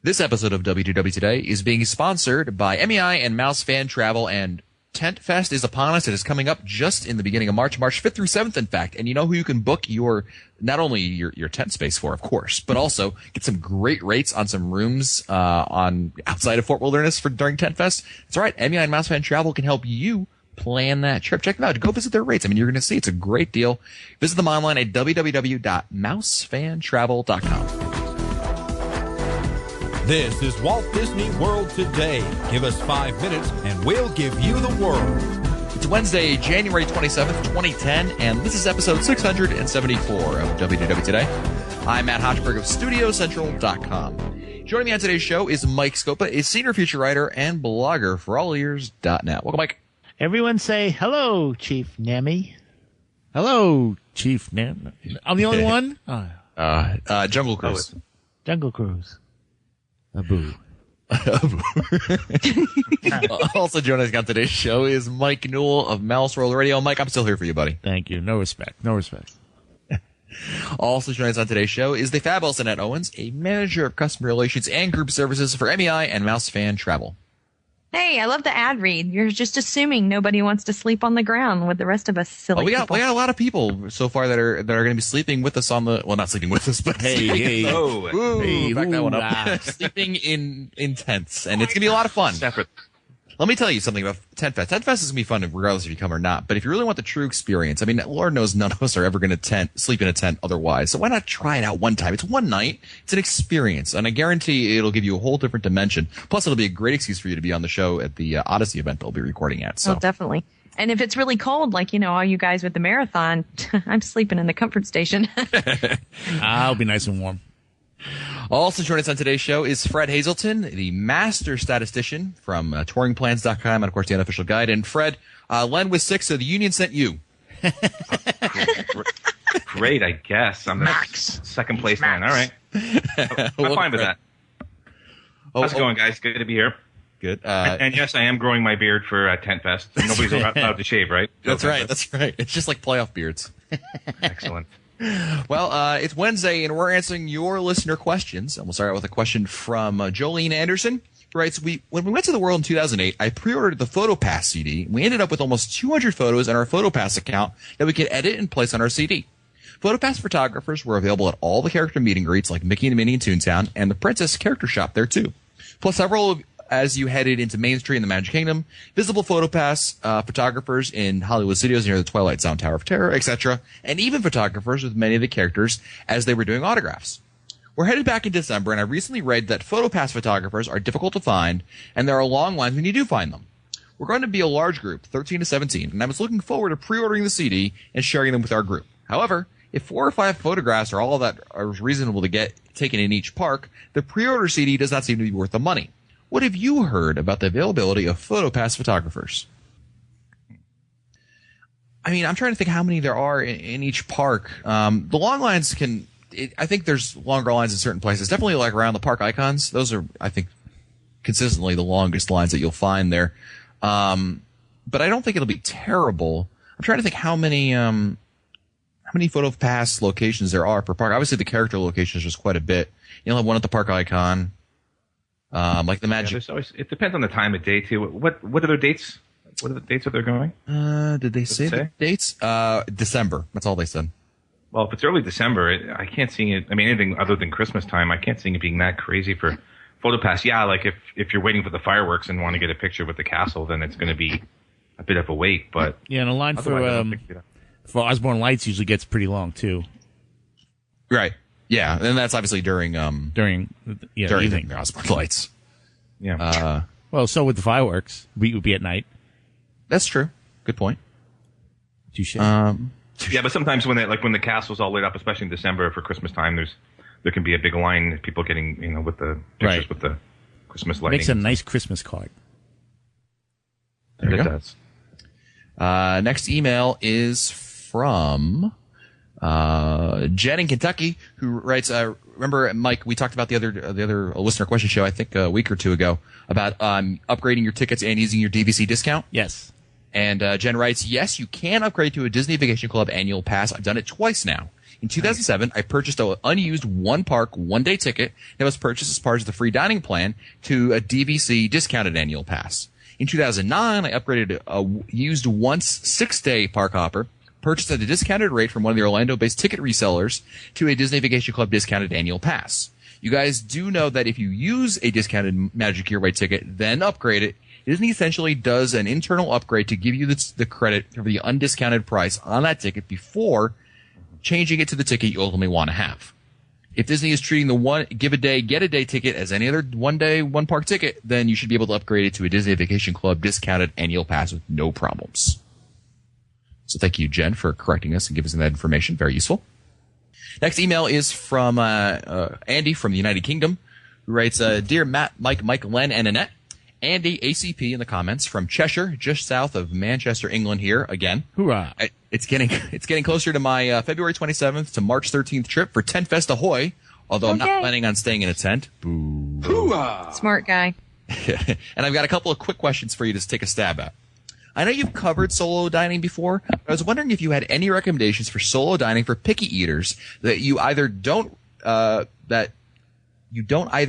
This episode of WDW Today is being sponsored by MEI and Mouse Fan Travel, and Tent Fest is upon us. It is coming up just in the beginning of March 5th through 7th, in fact. And you know who you can book not only your tent space for, of course, but also get some great rates on some rooms on outside of Fort Wilderness during Tent Fest. That's right. MEI and Mouse Fan Travel can help you plan that trip. Check them out. Go visit their rates. I mean, you're going to see it's a great deal. Visit them online at www.mousefantravel.com. This is Walt Disney World Today. Give us 5 minutes and we'll give you the world. It's Wednesday, January 27th, 2010, and this is episode 674 of WDW Today. I'm Matt Hochberg of StudioCentral.com. Joining me on today's show is Mike Scopa, a senior feature writer and blogger for alleears.net. Welcome, Mike. Everyone say hello, Chief Nemi. Hello, Chief Nemi. I'm the only one? Jungle Cruise. Jungle Cruise. Boo. Also joining us on today's show is Mike Newell of Mouse World Radio. Mike, I'm still here for you, buddy. Thank you. No respect. No respect. Also joining us on today's show is the fabulous Annette Owens, a manager of customer relations and group services for MEI and Mouse Fan Travel. Hey, I love the ad read. You're just assuming nobody wants to sleep on the ground with the rest of us silly people. We got a lot of people so far that are going to be sleeping with us not sleeping with us, but hey, back that one up. Sleeping in tents, and it's going to be a lot of fun. Separate. Let me tell you something about Tent Fest. Tent Fest is going to be fun regardless if you come or not. But if you really want the true experience, I mean, Lord knows none of us are ever going to sleep in a tent otherwise. So why not try it out one time? It's one night. It's an experience. And I guarantee it'll give you a whole different dimension. Plus, it'll be a great excuse for you to be on the show at the Odyssey event they'll be recording at. So. Oh, definitely. And if it's really cold, like, all you guys with the marathon, I'm sleeping in the comfort station. I'll be nice and warm. Also joining us on today's show is Fred Hazelton, the master statistician from touringplans.com and, of course, the unofficial guide. And, Fred, Len was sick, so the union sent you. Great, I guess. I'm Max. Second place man. All right. I'm fine with that. How's it going, guys? Good to be here. Good. And yes, I am growing my beard for Tent Fest. Nobody's allowed to shave, right? That's right. It's just like playoff beards. Excellent. Well, it's Wednesday, and we're answering your listener questions. And we'll start out with a question from Jolene Anderson, who writes, when we went to the World in 2008, I pre-ordered the PhotoPass CD. We ended up with almost 200 photos in our PhotoPass account that we could edit and place on our CD. PhotoPass photographers were available at all the character meet and greets like Mickey and Minnie in Toontown, and the Princess character shop there, too. Plus several as you headed into Main Street in the Magic Kingdom, visible PhotoPass photographers in Hollywood Studios near the Twilight Zone Tower of Terror, etc., and even photographers with many of the characters as they were doing autographs. We're headed back in December, and I recently read that PhotoPass photographers are difficult to find, and there are long lines when you do find them. We're going to be a large group, 13 to 17, and I was looking forward to pre-ordering the CD and sharing them with our group. However, if 4 or 5 photographs are all that are reasonable to get taken in each park, the pre-order CD does not seem to be worth the money. What have you heard about the availability of PhotoPass photographers? I mean, I'm trying to think how many there are in each park. The long lines I think there's longer lines in certain places. Definitely like around the park icons. Those are, I think, consistently the longest lines that you'll find there. But I don't think it'll be terrible. I'm trying to think how many PhotoPass locations there are per park. Obviously, the character locations is just quite a bit. You'll have one at the park icon. Like the Magic. Yeah, it depends on the time of day too. What are their dates? What are the dates that they're going? Did they say the dates? December. That's all they said. Well, if it's early December, I can't see it. I mean, anything other than Christmas time, I can't see it being that crazy for PhotoPass. Yeah, like if you're waiting for the fireworks and want to get a picture with the castle, then it's going to be a bit of a wait. But yeah, and a line for Osborne Lights usually gets pretty long too. Right. Yeah, and that's obviously during evening. the Osborne Lights. Yeah. Well, so with the fireworks, we would be at night. That's true. Good point. Touche. Yeah, but sometimes when the castle's all lit up, especially in December for Christmas time, there can be a big line, people getting with the pictures with the Christmas lighting. Makes a nice Christmas card. There it you go. does. Next email is from Jen in Kentucky, who writes, remember, Mike, we talked about the other listener question show, I think a week or two ago, about upgrading your tickets and using your DVC discount? Yes. And Jen writes, yes, you can upgrade to a Disney Vacation Club annual pass. I've done it twice now. In 2007, I purchased an unused one-park, one-day ticket that was purchased as part of the free dining plan to a DVC discounted annual pass. In 2009, I upgraded a used once 6-day park hopper, purchased at a discounted rate from one of the Orlando-based ticket resellers to a Disney Vacation Club discounted annual pass. You guys do know that if you use a discounted Magic Your Way ticket, then upgrade it, Disney essentially does an internal upgrade to give you the credit for the undiscounted price on that ticket before changing it to the ticket you ultimately want to have. If Disney is treating the one give a day, get a day ticket as any other one day, one park ticket, then you should be able to upgrade it to a Disney Vacation Club discounted annual pass with no problems. So thank you, Jen, for correcting us and giving us that information. Very useful. Next email is from Andy from the United Kingdom, who writes, Dear Matt, Mike, Len, and Annette, Andy, ACP in the comments from Cheshire, just south of Manchester, England here again. Hoorah. It's getting closer to my February 27th to March 13th trip for Tent Fest Ahoy, although I'm not planning on staying in a tent. Boo. Hoorah. Smart guy. And I've got a couple of quick questions for you to take a stab at. I know you've covered solo dining before, but I was wondering if you had any recommendations for solo dining for picky eaters that you either don't either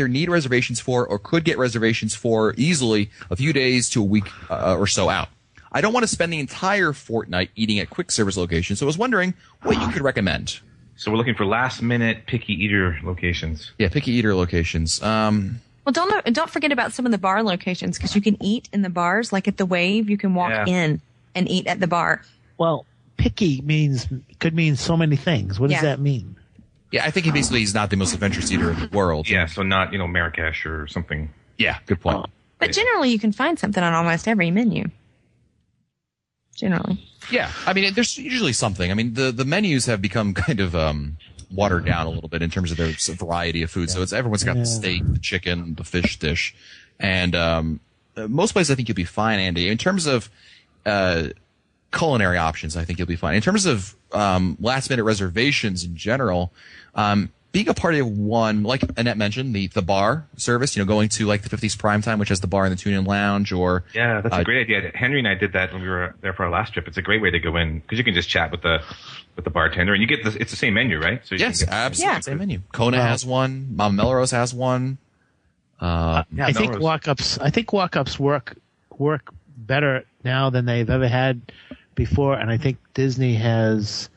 need reservations for or could get reservations for easily a few days to a week or so out. I don't want to spend the entire fortnight eating at quick service locations, so I was wondering what you could recommend. So we're looking for last-minute picky eater locations. Yeah, picky eater locations. Well, don't forget about some of the bar locations, because you can eat in the bars. Like at the Wave, you can walk in and eat at the bar. Well, picky could mean so many things. What does that mean? Yeah, I think he's not the most adventurous eater in the world. Yeah, so not, Marrakesh or something. Yeah, good point. But generally, you can find something on almost every menu. Generally. Yeah, I mean, there's usually something. I mean, the menus have become kind of watered down a little bit in terms of their variety of food. So everyone's got the steak, the chicken, the fish dish, and most places I think you'll be fine, Andy. In terms of culinary options, I think you'll be fine. In terms of last minute reservations in general, being a party of one, like Annette mentioned, the bar service, going to like the 50s Primetime, which has the bar in the Tune-In Lounge, or yeah, that's a great idea. Henry and I did that when we were there for our last trip. It's a great way to go in because you can just chat with the bartender, and you get it's the same menu, right? So yes, absolutely, same menu. Kona has one. Mama Melrose has one. I think walk-ups work better now than they've ever had before, and I think Disney has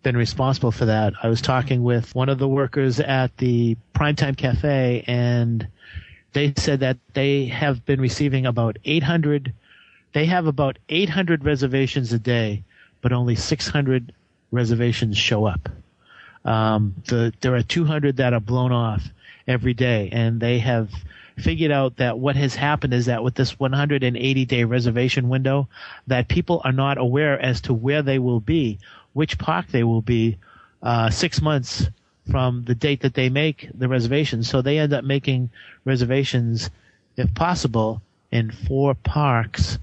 been responsible for that. I was talking with one of the workers at the Primetime Cafe, and they said that they have been receiving about 800. They have about 800 reservations a day, but only 600 reservations show up. There are 200 that are blown off every day, and they have figured out that what has happened is that with this 180-day reservation window, that people are not aware as to where they will be, which park they will be 6 months from the date that they make the reservation. So they end up making reservations, if possible, in 4 parks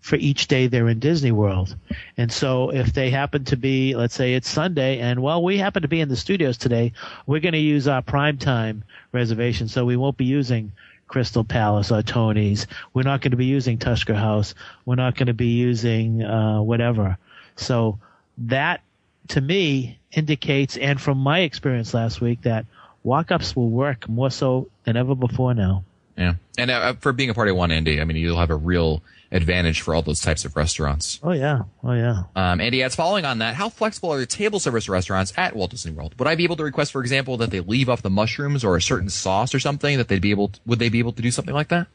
for each day they're in Disney World. And so if they happen to be, let's say it's Sunday, and we happen to be in the studios today, we're going to use our Primetime reservation, so we won't be using Crystal Palace or Tony's. We're not going to be using Tusker House. We're not going to be using whatever. So that, to me, indicates, and from my experience last week, that walk-ups will work more so than ever before now. Yeah. And for being a party of one, Andy, I mean, you'll have a real advantage for all those types of restaurants. Oh, yeah. Andy adds, following on that, how flexible are the table service restaurants at Walt Disney World? Would I be able to request, for example, that they leave off the mushrooms or a certain sauce or something, would they be able to do something like that?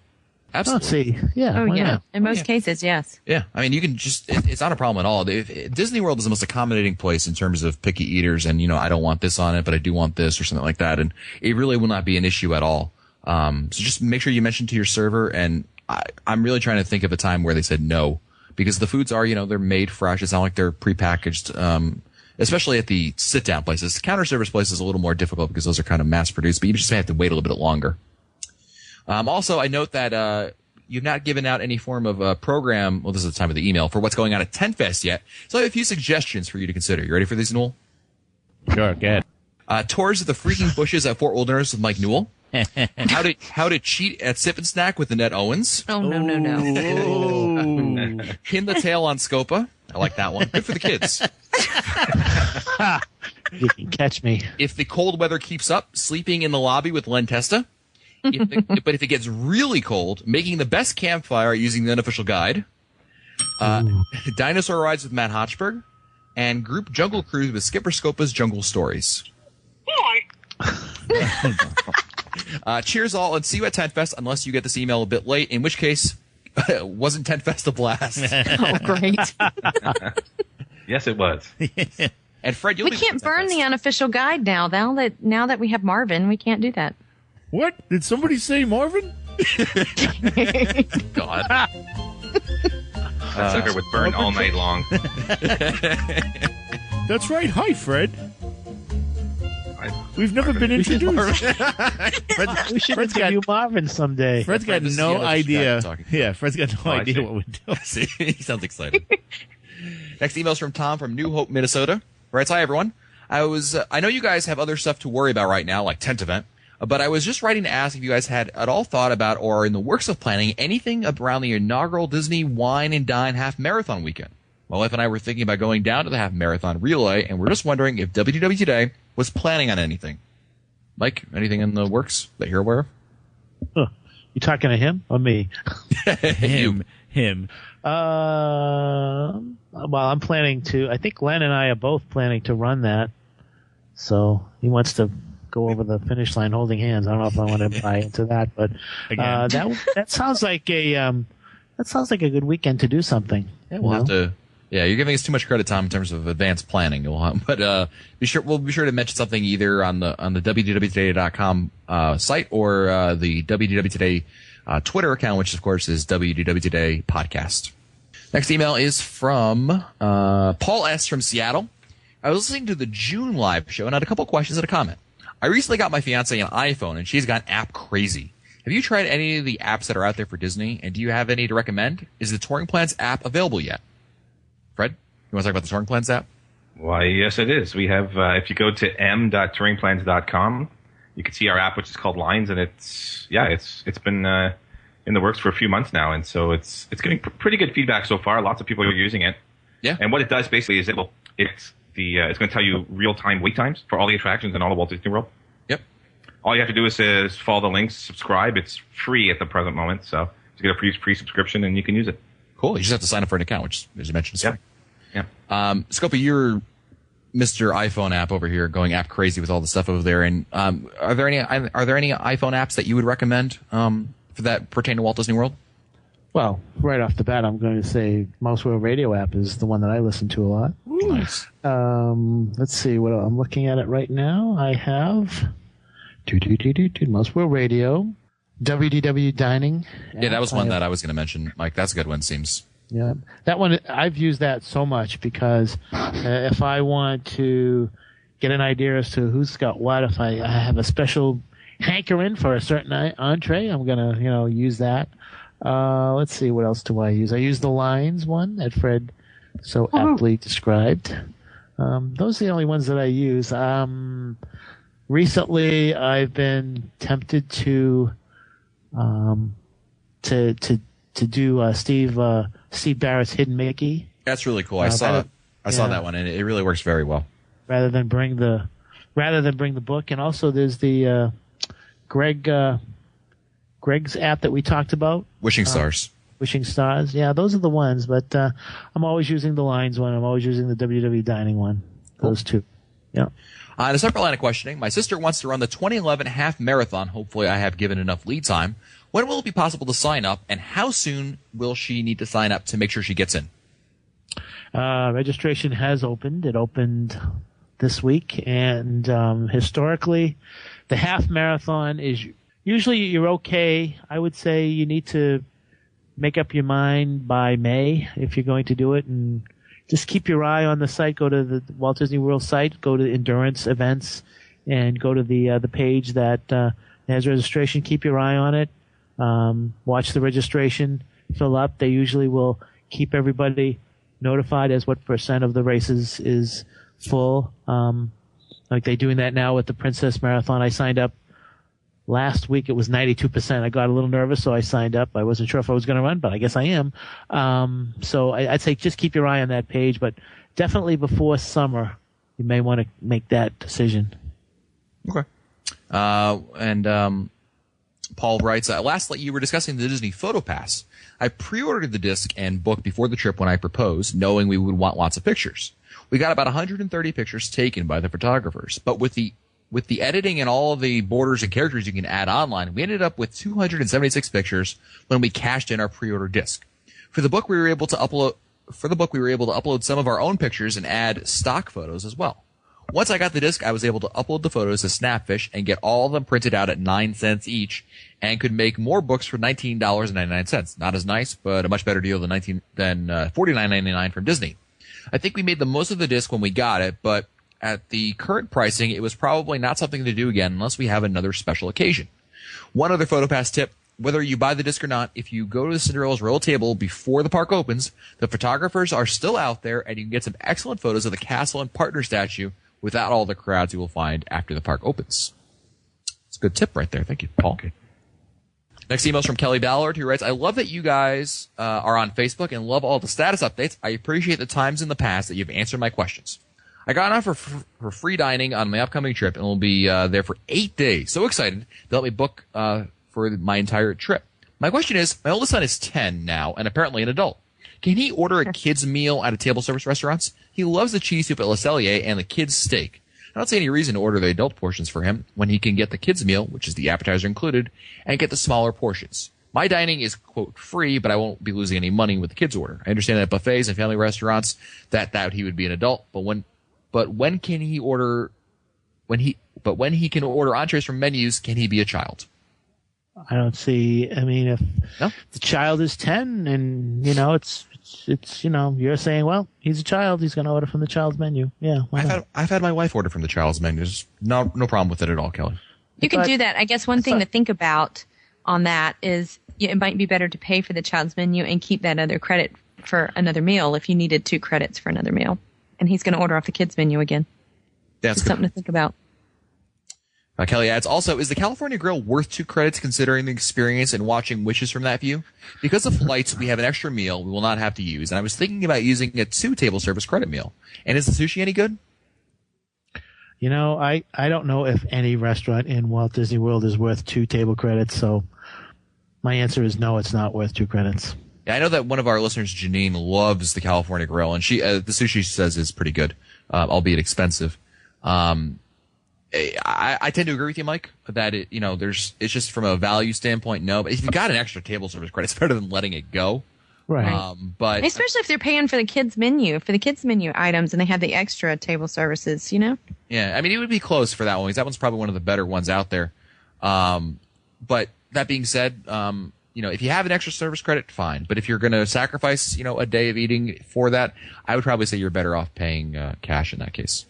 Absolutely. Let's see. Yeah. Oh, yeah. Not? In most cases, yes. Yeah. I mean, you can it's not a problem at all. Disney World is the most accommodating place in terms of picky eaters, and, I don't want this on it, but I do want this or something like that. And it really will not be an issue at all. So just make sure you mention to your server, and I'm really trying to think of a time where they said no, because the foods are, they're made fresh. It's not like they're prepackaged, especially at the sit-down places. Counter service places is a little more difficult because those are kind of mass-produced, but you just may have to wait a little bit longer. Also, I note that you've not given out any form of program, well, this is the time of the email, for what's going on at Tent Fest yet. So I have a few suggestions for you to consider. You ready for these, Newell? Sure, go ahead. Tours of the Freaking Bushes at Fort Wilderness with Mike Newell. How to cheat at Sip and Snack with Annette Owens. Oh, no. Pin the tail on Scopa. I like that one. Good for the kids. You can catch me. If the cold weather keeps up, sleeping in the lobby with Len Testa. But if it gets really cold, making the best campfire using the unofficial guide. Dinosaur rides with Matt Hochberg. And group jungle cruise with Skipper Scopa's Jungle Stories. Cheers all, and see you at Tent Fest, unless you get this email a bit late, in which case, wasn't Tent Fest a blast? Oh, great. Yes, it was. And Fred, we can't burn the unofficial guide now that we have Marvin. We can't do that. What? Did somebody say Marvin? God. That sucker would burn all night long. That's right. Hi, Fred. We've never been introduced. We should interview Marvin someday. Fred's got no idea. Yeah, Fred's got no idea what we're doing. See, he sounds excited. Next email's from Tom from New Hope, Minnesota. Writes, hi, everyone. I know you guys have other stuff to worry about right now, like tent event, but I was just writing to ask if you guys had at all thought about or are in the works of planning anything around the inaugural Disney Wine and Dine Half Marathon weekend. My wife and I were thinking about going down to the Half Marathon Relay, and we're just wondering if WDW Today was planning on anything. Mike, anything in the works that you're aware of? Huh. You talking to him or me? Him. Well, I'm planning to. I think Len and I are both planning to run that. So he wants to go over the finish line holding hands. I don't know if I want to buy into that, but that sounds like a good weekend to do something. Yeah, we'll have to. Yeah, you're giving us too much credit, Tom, in terms of advanced planning. But we'll be sure to mention something either on the WDWtoday.com site or the WDW Today Twitter account, which of course is WDW Today Podcast. Next email is from Paul S. from Seattle. I was listening to the June live show and had a couple questions and a comment. I recently got my fiance an iPhone, and she's gone app crazy. Have you tried any of the apps that are out there for Disney, and do you have any to recommend? Is the Touring Plans app available yet? Fred, you want to talk about the Touring Plans app? Why, yes, it is. We have, if you go to m.touringplans.com, you can see our app, which is called Lines, and it's been in the works for a few months now, and so it's getting pretty good feedback so far. Lots of people are using it. Yeah. And what it does basically is it's going to tell you real-time wait times for all the attractions in all of Walt Disney World. Yep. All you have to do is follow the links, subscribe. It's free at the present moment, so you get a free subscription and you can use it. Cool. You just have to sign up for an account, which, as you mentioned, is free. Yeah. Scopa, you're Mr. iPhone app over here, going app crazy with all the stuff over there. And are there any iPhone apps that you would recommend for that pertain to Walt Disney World? Well, right off the bat, I'm going to say Mouse Wheel Radio app is the one that I listen to a lot. Nice. Let's see what I'm looking at it right now. I have Mouse Wheel Radio, WDW Dining. Yeah, that was one that I was going to mention, Mike. That's a good one, seems. Yeah, that one, I've used that so much because if I want to get an idea as to who's got what, if I have a special hankering for a certain entree, I'm going to, use that. Let's see, what else do I use? I use the Lines one that Fred so aptly described. Those are the only ones that I use. Recently, I've been tempted to do Steve Barrett's Hidden Mickey. That's really cool. I saw that one, and it really works very well. Rather than bring the book, and also there's the Greg's app that we talked about. Wishing Stars. Wishing Stars. Yeah, those are the ones. But I'm always using the Lines one. I'm always using the WW Dining one. Cool. Those two. Yeah. On a separate line of questioning, my sister wants to run the 2011 half marathon. Hopefully I have given enough lead time. When will it be possible to sign up, and how soon will she need to sign up to make sure she gets in? Registration has opened. It opened this week, and historically, the half marathon is usually you're okay. I would say you need to make up your mind by May if you're going to do it, and just keep your eye on the site. Go to the Walt Disney World site, go to Endurance Events, and go to the page that has registration. Keep your eye on it. Watch the registration fill up. They usually will keep everybody notified as what percent of the races is full. Like they're doing that now with the Princess Marathon. I signed up Last week it was 92%. I got a little nervous, so I signed up. I wasn't sure if I was going to run, but I guess I am. So I'd say just keep your eye on that page, but definitely before summer, you may want to make that decision. Okay. Paul writes, lastly, you were discussing the Disney PhotoPass. I pre-ordered the disc and booked before the trip when I proposed, knowing we would want lots of pictures. We got about 130 pictures taken by the photographers, but with the editing and all of the borders and characters you can add online, we ended up with 276 pictures when we cashed in our pre-order disc. For the book, we were able to upload some of our own pictures and add stock photos as well. Once I got the disc, I was able to upload the photos to Snapfish and get all of them printed out at 9 cents each, and could make more books for $19.99. Not as nice, but a much better deal than $49.99 from Disney. I think we made the most of the disc when we got it, but at the current pricing, it was probably not something to do again unless we have another special occasion. One other PhotoPass tip: whether you buy the disc or not, if you go to the Cinderella's Royal Table before the park opens, the photographers are still out there, and you can get some excellent photos of the castle and partner statue without all the crowds you will find after the park opens. It's a good tip right there. Thank you, Paul. Okay. Next email is from Kelly Ballard, who writes, I love that you guys are on Facebook and love all the status updates. I appreciate the times in the past that you've answered my questions. I got on for free dining on my upcoming trip and will be there for 8 days. So excited they'll let me book for my entire trip. My question is, my oldest son is 10 now and apparently an adult. Can he order a kid's meal at a table service restaurants? He loves the cheese soup at Le Cellier and the kid's steak. I don't see any reason to order the adult portions for him when he can get the kids' meal, which is the appetizer included, and get the smaller portions. My dining is, quote, free, but I won't be losing any money with the kids' order. I understand that at buffets and family restaurants that he would be an adult, but when can he order when he can order entrees from menus, can he be a child? I don't see. I mean, if the child is 10 and, it's you're saying, well, he's a child, he's going to order from the child's menu. Yeah. I've had my wife order from the child's menu. There's no problem with it at all, Kelly. You can do that. I guess one thing to think about on that is it might be better to pay for the child's menu and keep that other credit for another meal if you needed 2 credits for another meal. And he's going to order off the kids' menu again. That's something to think about. Kelly adds, also, is the California Grill worth 2 credits considering the experience and watching Wishes from that view? Because of flights, we have an extra meal we will not have to use, and I was thinking about using a 2 table service credit meal. And is the sushi any good? I don't know if any restaurant in Walt Disney World is worth 2 table credits, so my answer is no, it's not worth 2 credits. Yeah, I know that one of our listeners, Janine, loves the California Grill, and she the sushi, she says, is pretty good, albeit expensive. I tend to agree with you, Mike, that it's just from a value standpoint, no. But if you got an extra table service credit, it's better than letting it go. Right. But especially if they're paying for the kids' menu, items, and they have the extra table services, Yeah, I mean, it would be close for that one, because that one's probably one of the better ones out there. But that being said, if you have an extra service credit, fine. But if you're going to sacrifice, a day of eating for that, I would probably say you're better off paying cash in that case.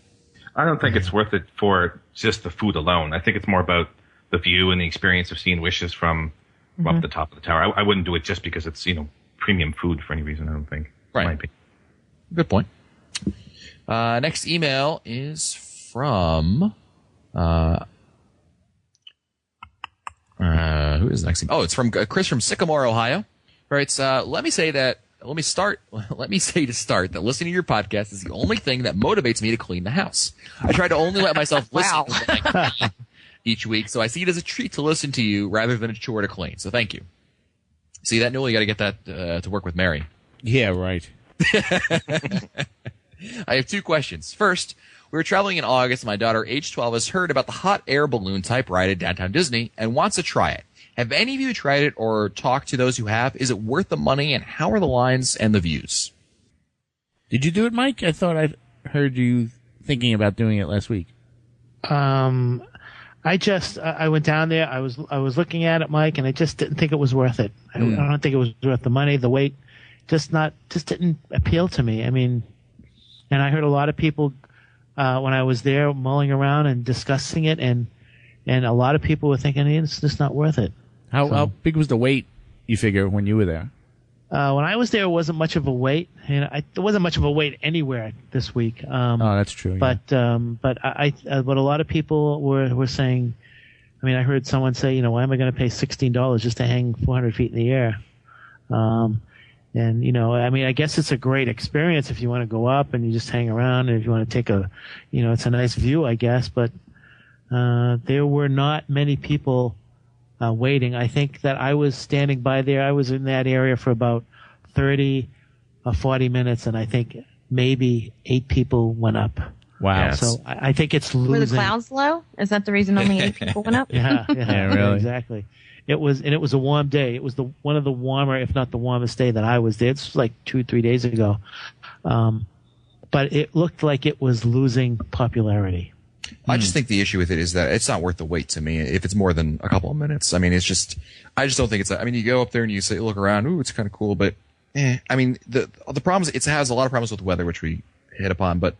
I don't think it's worth it for just the food alone. I think it's more about the view and the experience of seeing Wishes from up the top of the tower. I wouldn't do it just because it's, premium food for any reason, I don't think. Right. Good point. Next email is from... who is the next email? Oh, it's from Chris from Sycamore, Ohio. Writes, let me say to start that listening to your podcast is the only thing that motivates me to clean the house. I try to only let myself listen each week, so I see it as a treat to listen to you rather than a chore to clean. So thank you. See that, Newell? You got to get that to work with Mary. Yeah, right. I have 2 questions. First, we were traveling in August, and my daughter, age 12, has heard about the hot air balloon type ride at Downtown Disney and wants to try it. Have any of you tried it or talked to those who have? Is it worth the money, and how are the lines and the views? Did you do it, Mike? I thought I heard you thinking about doing it last week. I went down there. I was looking at it, Mike, and I just didn't think it was worth it. I don't think it was worth the money, the wait. Just didn't appeal to me. I mean, and I heard a lot of people when I was there mulling around and discussing it, and a lot of people were thinking it's just not worth it. How big was the wait, you figure, when you were there? When I was there, it wasn't much of a wait. There wasn't much of a wait anywhere this week. That's true. But a lot of people were saying I mean, I heard someone say, why am I going to pay $16 just to hang 400 feet in the air? And, I mean, I guess it's a great experience if you want to go up and you just hang around, and if you want to take it's a nice view, I guess. But there were not many people waiting. I think that I was standing by there. I was in that area for about 30 or 40 minutes, and I think maybe 8 people went up. Wow. Yes. So I think it's losing. Were the clouds low? Is that the reason only 8 people went up? Yeah, really. Exactly. It was a warm day. It was one of the warmer, if not the warmest day that I was there. It's like 2-3 days ago. But it looked like it was losing popularity. I just think the issue with it is that it's not worth the wait to me if it's more than a couple of minutes. I mean, I just don't think you go up there and you say, look around, ooh, it's kind of cool, but I mean, the problem is it has a lot of problems with weather, which we hit upon, but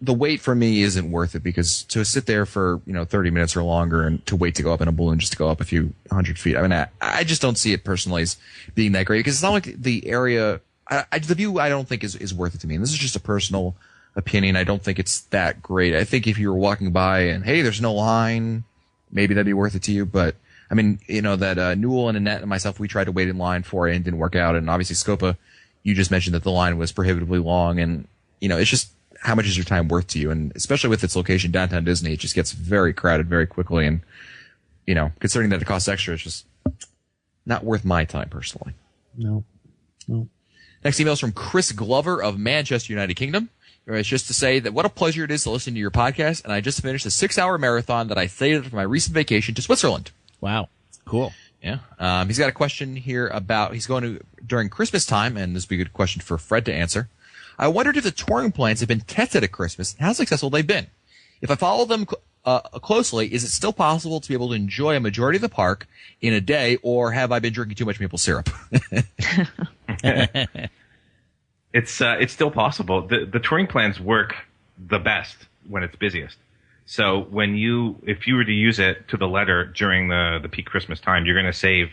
the wait for me isn't worth it, because to sit there for 30 minutes or longer and to wait to go up in a balloon just to go up a few hundred feet, I mean, I just don't see it personally as being that great, because it's not like the area, the view I don't think is worth it to me, and this is just a personal opinion. I don't think it's that great. I think if you were walking by and hey, there's no line, maybe that'd be worth it to you, but I mean, that Newell and Annette and myself, we tried to wait in line for it and it didn't work out, and obviously Scopa, you just mentioned that the line was prohibitively long, and it's just, how much is your time worth to you? And especially with its location downtown Disney, it just gets very crowded very quickly. And, considering that it costs extra, it's just not worth my time personally. No. Next email is from Chris Glover of Manchester, United Kingdom. It's just to say that what a pleasure it is to listen to your podcast. And I just finished a 6-hour marathon that I slated for my recent vacation to Switzerland. Wow. Cool. Yeah. He's got a question here about, he's going to, during Christmas time, and this would be a good question for Fred to answer. I wondered if the touring plans have been tested at Christmas and how successful they've been. If I follow them closely, is it still possible to be able to enjoy a majority of the park in a day, or have I been drinking too much maple syrup? It's still possible. The touring plans work the best when it's busiest. So if you were to use it to the letter during the peak Christmas time, you're going to save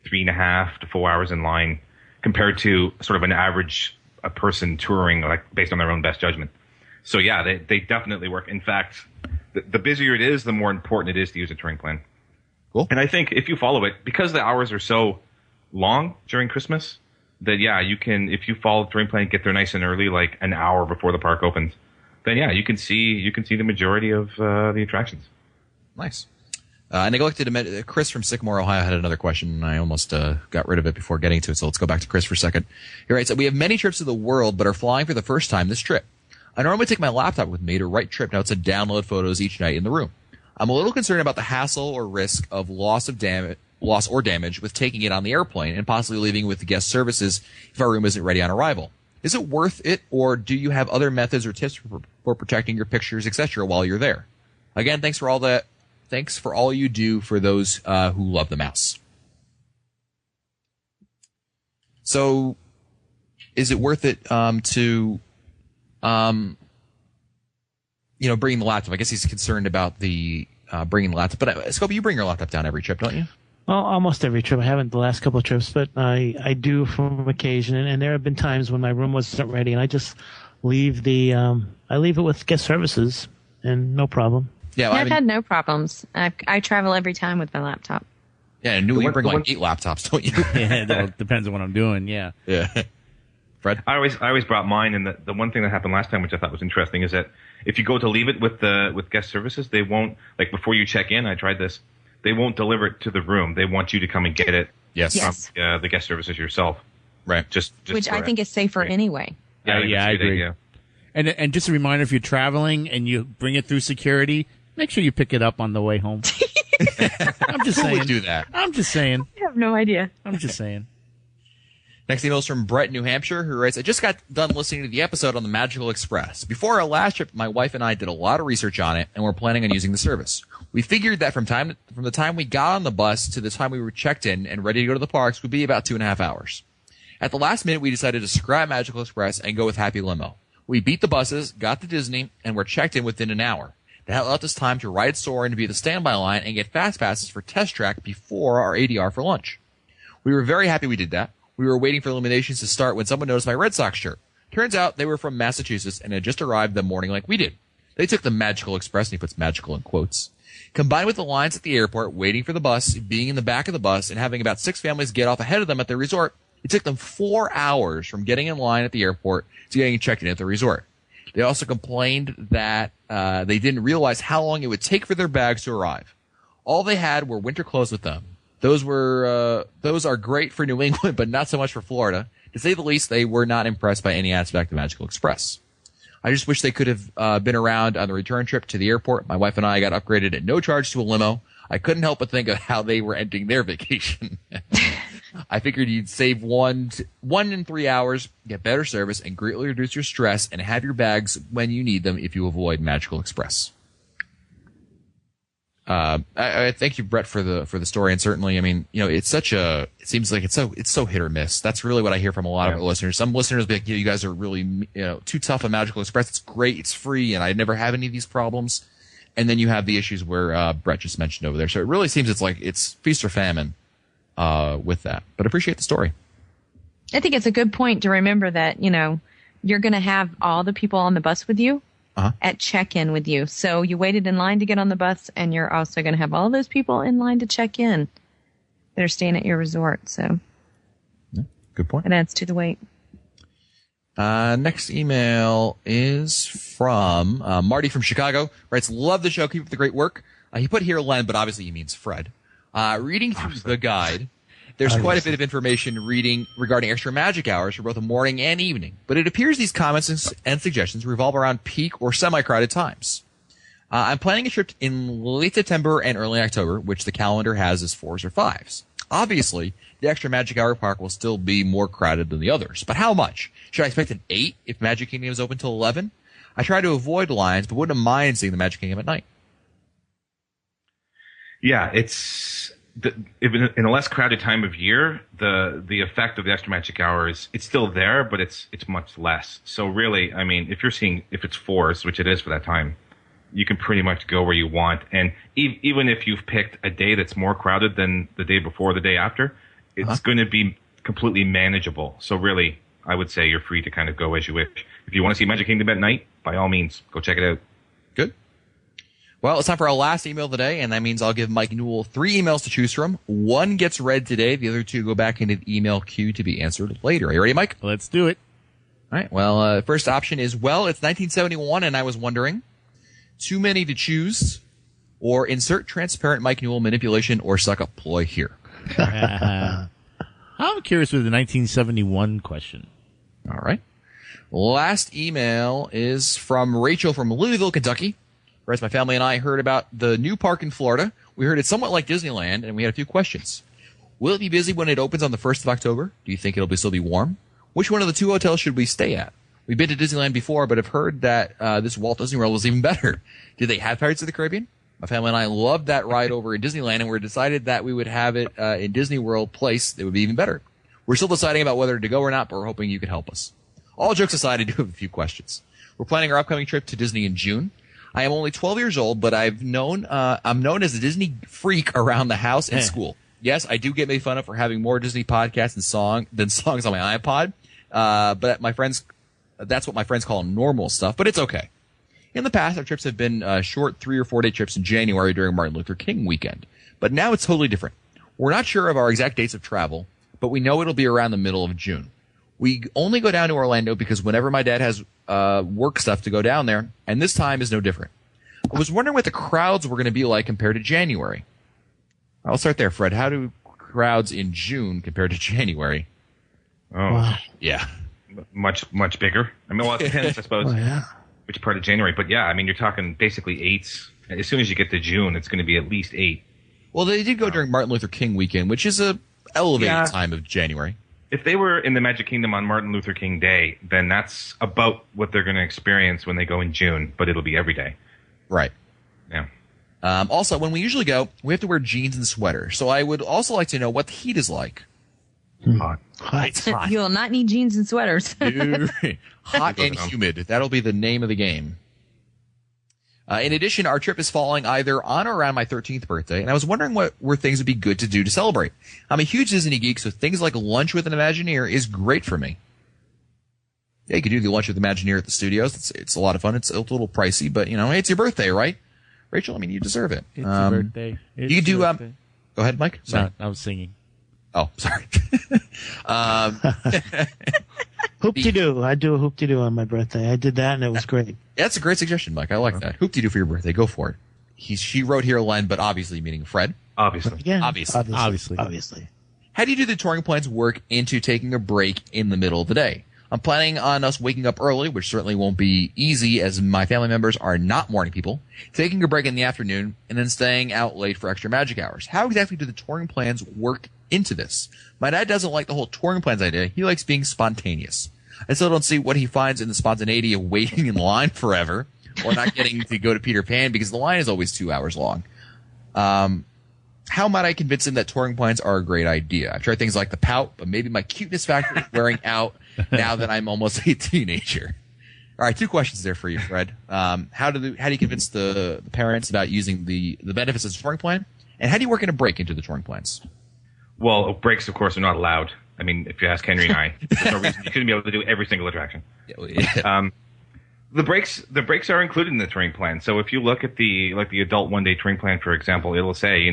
3.5 to 4 hours in line compared to sort of an average a person touring like based on their own best judgment. So yeah, they definitely work. In fact, the busier it is, the more important it is to use a touring plan. Cool. And I think if you follow it, because the hours are so long during Christmas, that yeah, you can, if you follow the touring plan, get there nice and early, like an hour before the park opens, then yeah, you can see the majority of the attractions. Nice. I neglected to mention, Chris from Sycamore, Ohio had another question, and I almost got rid of it before getting to it, so let's go back to Chris for a second. He writes, we have many trips to the world, but are flying for the first time this trip. I normally take my laptop with me to write trip notes and download photos each night in the room. I'm a little concerned about the hassle or risk of loss or damage with taking it on the airplane and possibly leaving with the guest services if our room isn't ready on arrival. Is it worth it, or do you have other methods or tips for protecting your pictures, etc., while you're there? Again, thanks for all you do for those who love the mouse. So, is it worth it to, bring the laptop? I guess he's concerned about the bringing the laptop. But Scope, you bring your laptop down every trip, don't you? Well, almost every trip. I haven't the last couple of trips, but I do from occasion. And there have been times when my room wasn't ready, and I just leave it with guest services, and no problem. Yeah, I've had no problems. I travel every time with my laptop. Yeah, and you bring like 8 laptops, don't you? Yeah, it depends on what I'm doing. Yeah. Yeah. Fred? I always brought mine, and the one thing that happened last time, which I thought was interesting, is that if you go to leave it with guest services, they won't, like before you check in. I tried this. They won't deliver it to the room. They want you to come and get it. Yes. From the guest services yourself. Right. Just which I think is safer anyway. Yeah, I agree. Idea. And just a reminder, if you're traveling and you bring it through security, make sure you pick it up on the way home. I'm just saying. Who would do that? I'm just saying. I have no idea. I'm just saying. Next email is from Brett, New Hampshire, who writes, I just got done listening to the episode on the Magical Express. Before our last trip, my wife and I did a lot of research on it, and we're planning on using the service. We figured that from the time we got on the bus to the time we were checked in and ready to go to the parks would be about 2.5 hours. At the last minute, we decided to scrap Magical Express and go with Happy Limo. We beat the buses, got to Disney, and were checked in within an hour. That left us time to ride Soarin' to be the standby line and get fast passes for Test Track before our ADR for lunch. We were very happy we did that. We were waiting for Illuminations to start when someone noticed my Red Sox shirt. Turns out they were from Massachusetts and had just arrived the morning like we did. They took the Magical Express, and he puts magical in quotes, Combined with the lines at the airport, waiting for the bus, being in the back of the bus, and having about 6 families get off ahead of them at the resort, it took them 4 hours from getting in line at the airport to getting checked in at the resort. They also complained that they didn't realize how long it would take for their bags to arrive. All they had were winter clothes with them. Those are great for New England, but not so much for Florida. To say the least, they were not impressed by any aspect of Magical Express. I just wish they could have been around on the return trip to the airport. My wife and I got upgraded at no charge to a limo. I couldn't help but think of how they were ending their vacation. I figured you'd save 1 in 3 hours, get better service, and greatly reduce your stress, and have your bags when you need them if you avoid Magical Express. I thank you, Brett, for the story, and certainly, I mean, you know, it seems like it's so hit or miss. That's really what I hear from a lot of our listeners. Some listeners will be like, you guys are really, too tough on Magical Express. It's great, it's free, and I never have any of these problems. And then you have the issues where Brett just mentioned over there. So it really seems it's feast or famine with that. But I appreciate the story. I think it's a good point to remember that, you're going to have all the people on the bus with you at check-in with you. So you waited in line to get on the bus, and you're also going to have all those people in line to check in that are staying at your resort. So good point. It adds to the wait. Next email is from Marty from Chicago. Writes, love the show. Keep up the great work. He put here Len, but obviously he means Fred. Reading through the guide, there's quite a bit of information regarding extra magic hours for both the morning and evening. But it appears these comments and suggestions revolve around peak or semi-crowded times. I'm planning a trip in late September and early October, which the calendar has as 4s or 5s. Obviously, the extra Magic Hour park will still be more crowded than the others. But how much? Should I expect an 8 if Magic Kingdom is open till 11? I try to avoid lines, but wouldn't mind seeing the Magic Kingdom at night. Yeah, it's in a less crowded time of year, the effect of the extra Magic Hour it's still there, but it's much less. So really, I mean, if it's 4s, which it is for that time, you can pretty much go where you want. And even if you've picked a day that's more crowded than the day before, the day after, it's going to be completely manageable. So really, I would say you're free to kind of go as you wish. If you want to see Magic Kingdom at night, by all means, go check it out. Good. Well, it's time for our last email of the day, and that means I'll give Mike Newell 3 emails to choose from. 1 gets read today. The other 2 go back into the email queue to be answered later. Are you ready, Mike? Let's do it. All right. Well, first option is, it's 1971, and I was wondering, too many to choose, or insert transparent Mike Newell manipulation or suck-up ploy here. I'm curious with the 1971 question. All right. Last email is from Rachel from Louisville, Kentucky. Whereas my family and I heard about the new park in Florida. We heard it's somewhat like Disneyland, and we had a few questions. Will it be busy when it opens on the 1st of October? Do you think it'll still be warm? Which one of the 2 hotels should we stay at? We've been to Disneyland before, but have heard that this Walt Disney World was even better. Do they have Pirates of the Caribbean? My family and I loved that ride over in Disneyland, and we decided that we would have it in Disney World Place. It would be even better. We're still deciding about whether to go or not, but we're hoping you can help us. All jokes aside, I do have a few questions. We're planning our upcoming trip to Disney in June. I am only 12 years old, but I'm known as a Disney freak around the house and school. Yes, I do get made fun of for having more Disney podcasts than songs on my iPod. But that's what my friends call normal stuff, but it's okay. In the past, our trips have been short 3 or 4 day trips in January during Martin Luther King weekend. But now it's totally different. We're not sure of our exact dates of travel, but we know it'll be around the middle of June. We only go down to Orlando because whenever my dad has work stuff to go down there, and this time is no different. I was wondering what the crowds were going to be like compared to January. I'll start there, Fred. How do crowds in June compared to January? Oh, yeah. Much bigger. I mean, well, it depends, I suppose, which part of January. But yeah, I mean, you're talking basically 8s. As soon as you get to June, it's going to be at least 8. Well, they did go during Martin Luther King weekend, which is a elevated time of January. If they were in the Magic Kingdom on Martin Luther King Day, then that's about what they're going to experience when they go in June, but it'll be every day. Right. Yeah. Also, when we usually go, we have to wear jeans and sweaters. So I would also like to know what the heat is like. Hot. Hot. You'll not need jeans and sweaters. Hot and humid. That'll be the name of the game. In addition, our trip is falling either on or around my 13th birthday, and I was wondering what things would be good to do to celebrate. I'm a huge Disney geek, so things like lunch with an Imagineer is great for me. Yeah, you could do the lunch with Imagineer at the studios. It's a lot of fun. It's a little pricey, but, hey, it's your birthday, right? Rachel, I mean, you deserve it. It's your birthday. It's you do. your birthday. Go ahead, Mike. Sorry. No, I was singing. Oh, sorry. Hoop-de-doo. I do a hoop-de-doo on my birthday. I did that, and it was great. That's a great suggestion, Mike. I like that. Hoop-de-doo for your birthday. Go for it. She wrote here, Len, but obviously meaning Fred. Obviously. Yeah, Obviously. Obviously. How do you do the touring plans work into taking a break in the middle of the day? I'm planning on us waking up early, which certainly won't be easy as my family members are not morning people, taking a break in the afternoon, and then staying out late for extra magic hours. How exactly do the touring plans work into this? My dad doesn't like the whole touring plans idea. He likes being spontaneous. I still don't see what he finds in the spontaneity of waiting in line forever or not getting to go to Peter Pan because the line is always 2 hours long. How might I convince him that touring plans are a great idea? I've tried things like the pout, but maybe my cuteness factor is wearing out now that I'm almost a teenager. All right, 2 questions there for you, Fred. How do you convince the parents about using the benefits of the touring plan? And how do you work in a break into the touring plans? Well, breaks, of course, are not allowed. I mean, if you ask Henry and I, there's no reason you couldn't be able to do every single attraction. Yeah. The breaks are included in the touring plan. So if you look at the adult 1-day touring plan, for example, it'll say,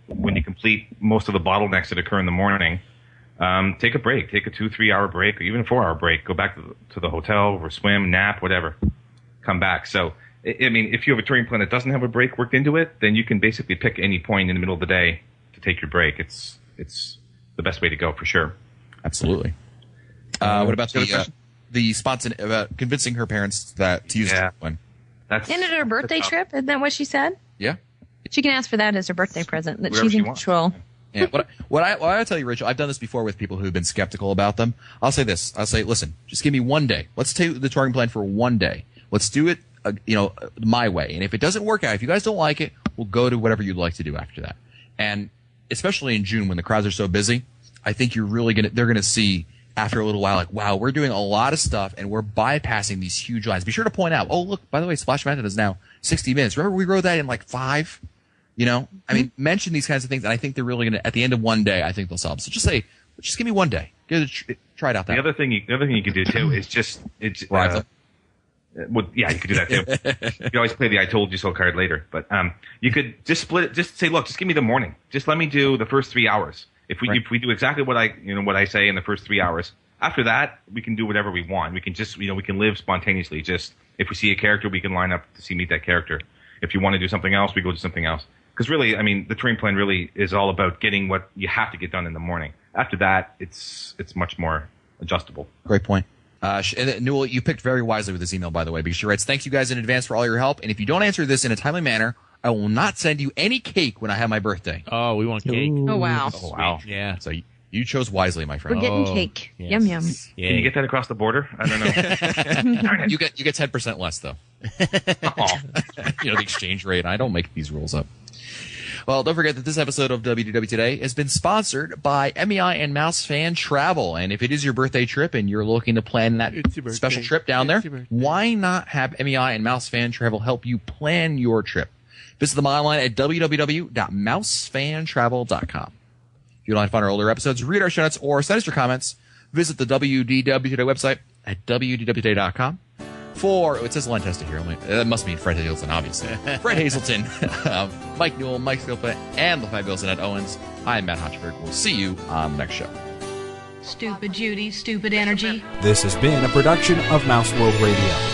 when you complete most of the bottlenecks that occur in the morning, take a break, take a 2-3 hour break, or even a 4 hour break. Go back to the hotel or swim, nap, whatever. Come back. So, I mean, if you have a touring plan that doesn't have a break worked into it, then you can basically pick any point in the middle of the day to take your break. It's the best way to go for sure. Absolutely. What about the spontaneous about convincing her parents to use the one? Isn't it her birthday trip? Isn't that what she said? Yeah. She can ask for that as her birthday present. That Whatever she's in she wants. control. Yeah. What I tell you, Rachel, I've done this before with people who've been skeptical about them. I'll say this. I'll say, listen, just give me 1 day. Let's take the touring plan for 1 day. Let's do it, my way. And if it doesn't work out, if you guys don't like it, we'll go to whatever you'd like to do after that. And especially in June when the crowds are so busy, I think they're going to see after a little while, like, wow, we're doing a lot of stuff and we're bypassing these huge lines. Be sure to point out, oh, look, by the way, Splash Mountain is now 60 minutes. Remember we rode that in like 5? I mean, mention these kinds of things, and I think they're really going to, at the end of 1 day, I think they'll solve. So just say, just give me 1 day. Try it out that The other thing you could do too is you could do that too. You can always play the "I told you so" card later, but you could just split it. Just say, look, just give me the morning. Just let me do the first 3 hours. If we do exactly what I say in the first 3 hours, after that we can do whatever we want. We can just we can live spontaneously. Just if we see a character, we can line up to meet that character. If you want to do something else, we go do something else. Because really, I mean, the touring plan really is all about getting what you have to get done in the morning. After that, it's much more adjustable. Great point. Newell, you picked very wisely with this email, by the way, because she writes, thanks you guys in advance for all your help. And if you don't answer this in a timely manner, I will not send you any cake when I have my birthday. Oh, we want cake. Oh, wow. Oh, wow. Yeah. So you chose wisely, my friend. We're getting cake. Yes. Yum, yum. Yeah. Can you get that across the border? I don't know. You get 10% less, though. The exchange rate. I don't make these rules up. Well, don't forget that this episode of WDW Today has been sponsored by MEI and Mouse Fan Travel. And if it is your birthday trip and you're looking to plan that special trip down there, why not have MEI and Mouse Fan Travel help you plan your trip? Visit them online at www.mousefantravel.com. If you'd like to find our older episodes, read our show notes, or send us your comments, visit the WDW Today website at wdwtoday.com. It says Len Testa here. That must mean Fred Hazelton, obviously. Fred Hazelton, Mike Newell, Mike Scopa, and the fabulous Annette Owens. I'm Matt Hochberg. We'll see you on the next show. Stupid Judy, stupid energy. This has been a production of Mouse World Radio.